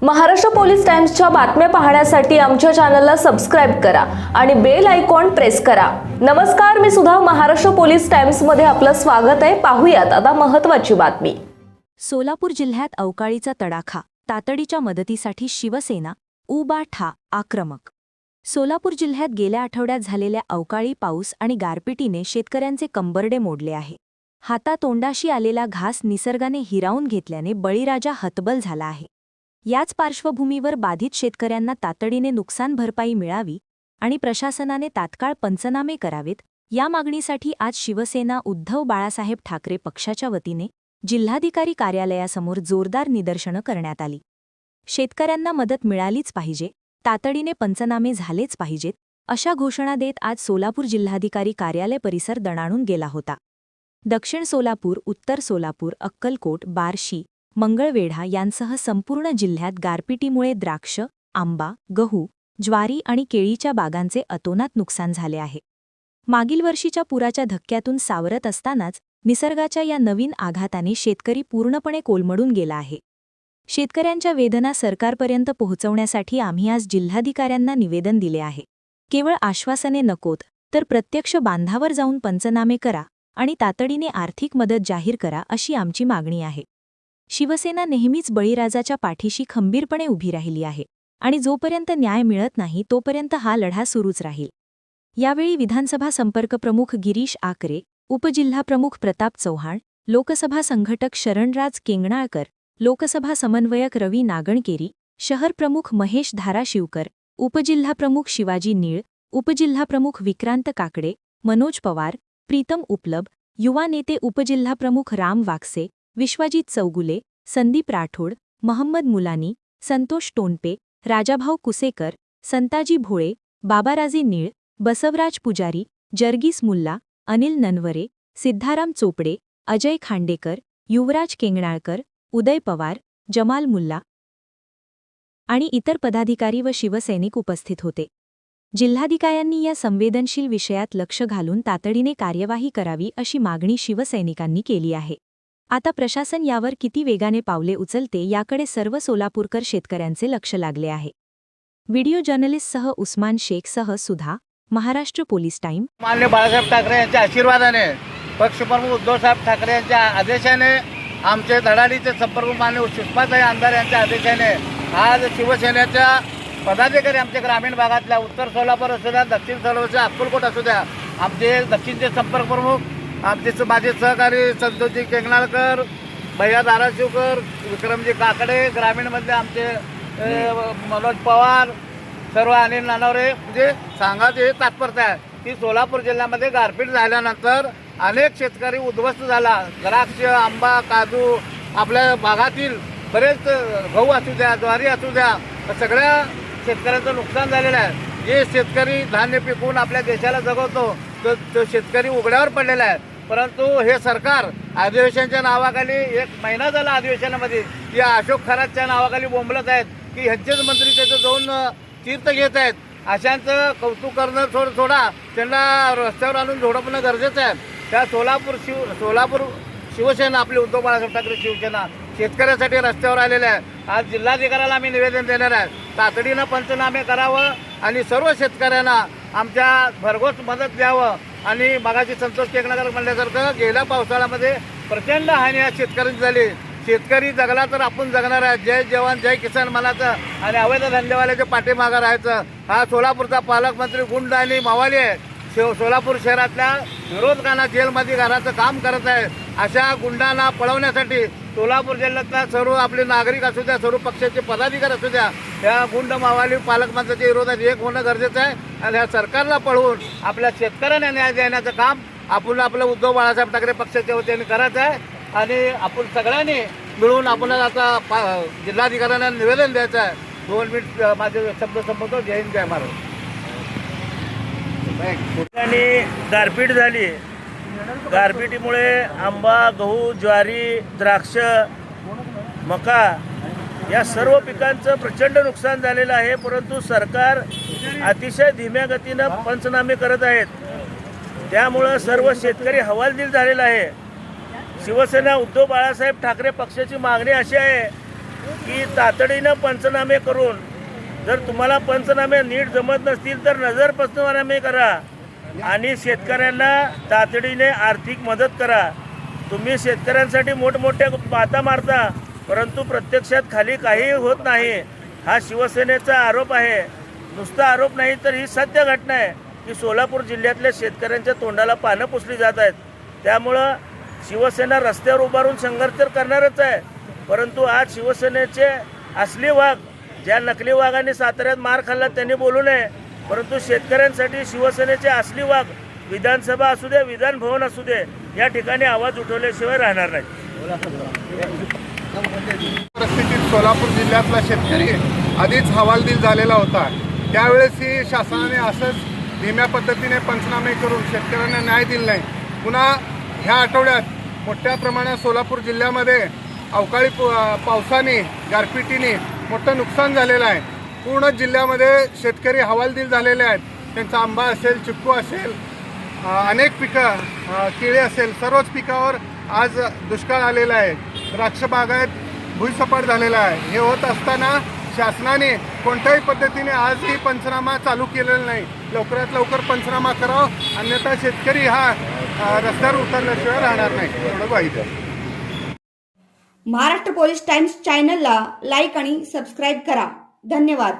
Maharashtra police टाइम्सच्या बातम्या पाहण्यासाठी आमच्या चॅनलला सबस्क्राइब करा आणि बेल आयकॉन प्रेस करा। नमस्कार, मी सुधा, महाराष्ट्र पोलीस टाइम्स मध्ये आपलं स्वागत आहे। पाहूयात आता महत्त्वाची बातमी। सोलापूर जिल्ह्यात अवकाळीचा तडाखा, तातडीच्या मदतीसाठी शिवसेना उबाठा आक्रमक। सोलापूर जिल्ह्यात गेल्या आठवड्यात झालेल्या अवकाळी पाऊस आणि गारपिटीने शेतकऱ्यांचे कंबरडे मोडले आहे। हातातोंडाशी आलेला घास निसर्गाने हिरावून घेतल्याने बळीराजा हतबल झाला आहे। याच पार्श्वभूमीवर बाधित शेतकऱ्यांना तातडीने नुकसान भरपाई मिळावी आणि प्रशासनाने तात्काळ पंचनामे करावेत, या मागणीसाठी आज शिवसेना उद्धव बाळासाहेब ठाकरे पक्षाच्या वतीने जिल्हाधिकारी कार्यालयासमोर जोरदार निदर्शनं करण्यात आली। शेतकऱ्यांना मदत मिळालीच पाहिजे, तातडीने पंचनामे झालेच पाहिजेत, अशा घोषणा देत आज सोलापूर जिल्हाधिकारी कार्यालय परिसर दणाणून गेला होता। दक्षिण सोलापूर, उत्तर सोलापूर, अक्कलकोट, बार्शी, मंगळवेढा यांसह संपूर्ण जिल्ह्यात गारपिटीमुळे द्राक्ष, आंबा, गहू, ज्वारी आणि केळीच्या बागांचे अतोनात नुकसान झाले आहे। मागील वर्षीच्या पुराच्या धक्क्यातून सावरत असतानाच निसर्गाच्या या नवीन आघाताने शेतकरी पूर्णपणे कोलमडून गेला आहे। शेतकऱ्यांच्या वेदना सरकारपर्यंत पोहोचवण्यासाठी आम्ही आज जिल्हाधिकाऱ्यांना निवेदन दिले आहे। केवळ आश्वासने नकोत, तर प्रत्यक्ष बांधावर जाऊन पंचनामे करा आणि तातडीने आर्थिक मदत जाहीर करा, अशी आमची मागणी आहे। शिवसेना नेहमीच बळीराजाच्या पाठीशी खंबीरपणे उभी राहिली आहे आणि जोपर्यंत न्याय मिळत नाही तोपर्यंत हा लढा सुरूच राहील। यावेळी विधानसभा संपर्क प्रमुख गिरीश आकरे, उपजिल्हाप्रमुख प्रताप चव्हाण, लोकसभा संघटक शरणराज केंगणाळकर, लोकसभा समन्वयक रवी नागणकेरी, शहर प्रमुख महेश धाराशिवकर, उपजिल्हाप्रमुख शिवाजी नीळ, उपजिल्हाप्रमुख विक्रांत काकडे, मनोज पवार, प्रीतम उपलब, युवा नेते उपजिल्हाप्रमुख राम वाकसे, विश्वजित चौगुले, संदीप राठोड, महम्मद मुलानी, संतोष टोनपे, राजाभाऊ कुसेकर, संताजी भोळे, बाबाराजी नीळ, बसवराज पुजारी, जर्गीस मुल्ला, अनिल ननवरे, सिद्धाराम चोपडे, अजय खांडेकर, युवराज केंगणाळकर, उदय पवार, जमाल मुल्ला आणि इतर पदाधिकारी व शिवसैनिक उपस्थित होते। जिल्हाधिकाऱ्यांनी या संवेदनशील विषयात लक्ष घालून तातडीने कार्यवाही करावी, अशी मागणी शिवसैनिकांनी केली आहे। आता प्रशासन यावर किती वेगाने पावले उचलते याकडे सर्व सोलापूरकर शेतकऱ्यांचे लक्ष लागले आहे। व्हिडिओ जर्नलिस्टसह उस्मान शेखसह सुधा, महाराष्ट्र पोलीस टाइम। माननीय बाळासाहेब ठाकरे यांच्या आशीर्वादाने, पक्षप्रमुख उद्धवसाहेब ठाकरे यांच्या आदेशाने, आमचे धडाडीचे संपर्क माननीय सुषमाताई आमदार यांच्या आदेशाने आज शिवसेनेच्या पदाधिकारी आमच्या ग्रामीण भागातल्या उत्तर सोलापूर असू द्या, दक्षिण सोलापूरच्या अक्कलकोट असू द्या, आमचे दक्षिणचे संपर्क प्रमुख, आमचे माझे सहकारी संतोषजी केंगणाळकर, भैया धाराशिवकर, विक्रमजी काकडे, ग्रामीणमधले आमचे मनोज पवार, सर्व अनिल ननवरे, म्हणजे सांगायचे हे तात्पर्य आहे की सोलापूर जिल्ह्यामध्ये गारपीट झाल्यानंतर अनेक शेतकरी उद्ध्वस्त झाला। द्राक्ष, आंबा, काजू, आपल्या भागातील बरेच गहू असू द्या, ज्वारी असू द्या, सगळ्या शेतकऱ्यांचं नुकसान झालेलं आहे। जे शेतकरी धान्य पिकवून आपल्या देशाला जगवतो तो शेतकरी उघड्यावर पडलेला आहे। परंतु हे सरकार अधिवेशनाच्या नावाखाली, एक महिना झाला अधिवेशनामध्ये, या अशोक खरातच्या नावाखाली बोंबलत आहेत की ह्यांचेच मंत्री त्याचं जाऊन तीर्थ घेत आहेत। अशांचं कौतुक करणं सोडा, त्यांना रस्त्यावर आणून झोडपणं गरजेचं आहे। त्या सोलापूर शिवसेना, आपली उद्धव बाळासाहेब ठाकरे शिवसेना शेतकऱ्यासाठी रस्त्यावर आलेले आहे। आज जिल्हाधिकाऱ्याला आम्ही निवेदन देणार आहे, तातडीनं पंचनामे करावं आणि सर्व शेतकऱ्यांना आमच्या भरघोस मदत द्यावं। आणि मगाशी संतोष केंगणाळकर म्हणल्यासारखं गेल्या पावसाळ्यामध्ये प्रचंड हानी या शेतकऱ्यांची झाली। शेतकरी जगला तर आपण जगणार आहे। जय जवान जय किसान म्हणायचं आणि अवैध धंदेवाल्याच्या पाठीमागं राहायचं। हा सोलापूरचा पालकमंत्री गुंड आणि मावाली आहे। सोलापूर शहरातल्या विरोधकांना जेलमध्ये घालायचं काम करत आहे। अशा गुंडांना पळवण्यासाठी सोलापूर जिल्ह्यातल्या सर्व आपले नागरिक असू द्या, सर्व पक्षाचे पदाधिकारी असू द्या, या गुंड मावाली पालकमंत्र्याच्या विरोधात एक होणं गरजेचं आहे आणि ह्या सरकारला पळवून आपल्या शेतकऱ्यांना न्याय देण्याचं काम आपलं उद्धव बाळासाहेब ठाकरे पक्षाच्या वतीने करायचं आहे। आणि आपण सगळ्यांनी मिळून आपण आता जिल्हाधिकाऱ्यांना निवेदन द्यायचं आहे। 2 मिनिट माझे शब्द संपवतो। जय हिंद, जय महाराष्ट्र। ठिकाणी गारपीट झाली। गारपिटीमुळे आंबा, गहू, ज्वारी, द्राक्ष, मका या सर्व पिकांचं प्रचंड नुकसान झालेलं आहे। परंतु सरकार अतिशय धीम्या गतीनं पंचनामे करत आहेत, त्यामुळं सर्व शेतकरी हवालदिल झालेला आहे। शिवसेना उद्धव बाळासाहेब ठाकरे पक्षाची मागणी अशी आहे की तातडीनं पंचनामे करून, जर तुम्हाला पंचनामे नीट जमत नसतील तर नजर पंचनामे करा आणि शेतकऱ्यांना तातडीने आर्थिक मदत करा. तुम्ही शेतकऱ्यांसाठी मोठमोठ्या बाता मारता, परंतु प्रत्यक्षात खाली काही होत नाही. हा शिवसेनेचा आरोप आहे. नुसता आरोप नाही तर ही सत्य घटना आहे की सोलापूर जिल्ह्यातल्या शेतकऱ्यांच्या तोंडाला पानं पुसली जात आहेत. त्यामुळं शिवसेना रस्त्यावर उभारून संघर्ष तर करणारच आहे, परंतु आज शिवसेनेचे असली वाघ, ज्या नकली वाघांनी साताऱ्यात मार खाल्ला त्यांनी बोलू नये, परंतु शेतकऱ्यांसाठी शिवसेनेचे असली वाघ विधानसभा असू दे, विधान भवन असू दे, या ठिकाणी आवाज उठवल्याशिवाय राहणार नाही. परिस्थितीत सोलापूर जिल्ह्यातला शेतकरी आधीच हवालदिल झालेला होता. त्यावेळेसही शासनाने असंच धीम्या पद्धतीने पंचनामे करून शेतकऱ्यांना न्याय दिला नाही. पुन्हा ह्या आठवड्यात मोठ्या प्रमाणात सोलापूर जिल्ह्यामध्ये अवकाळी पावसाने, गारपिटीने मोठं नुकसान झालेलं आहे. पूर्ण जिल्ह्यामध्ये शेतकरी हवालदिल झालेले आहेत. त्यांचा आंबा असेल, चिक्कू असेल, अनेक पिकं, केळी असेल, सर्वच पिकावर आज दुष्काळ आलेला आहे. द्राक्ष बागायत भुईसपाट झालेला आहे. हे होत असताना शासनाने कोणत्याही पद्धतीने आजही पंचनामा चालू केलेला नाही. लवकरात लवकर पंचनामा करावा, अन्यथा शेतकरी हा रस्त्यावर उतरल्याशिवाय राहणार नाही. एवढं वाईट आहे. महाराष्ट्र पोलीस टाइम्स चॅनलला लाईक आणि सबस्क्राईब करा. धन्यवाद.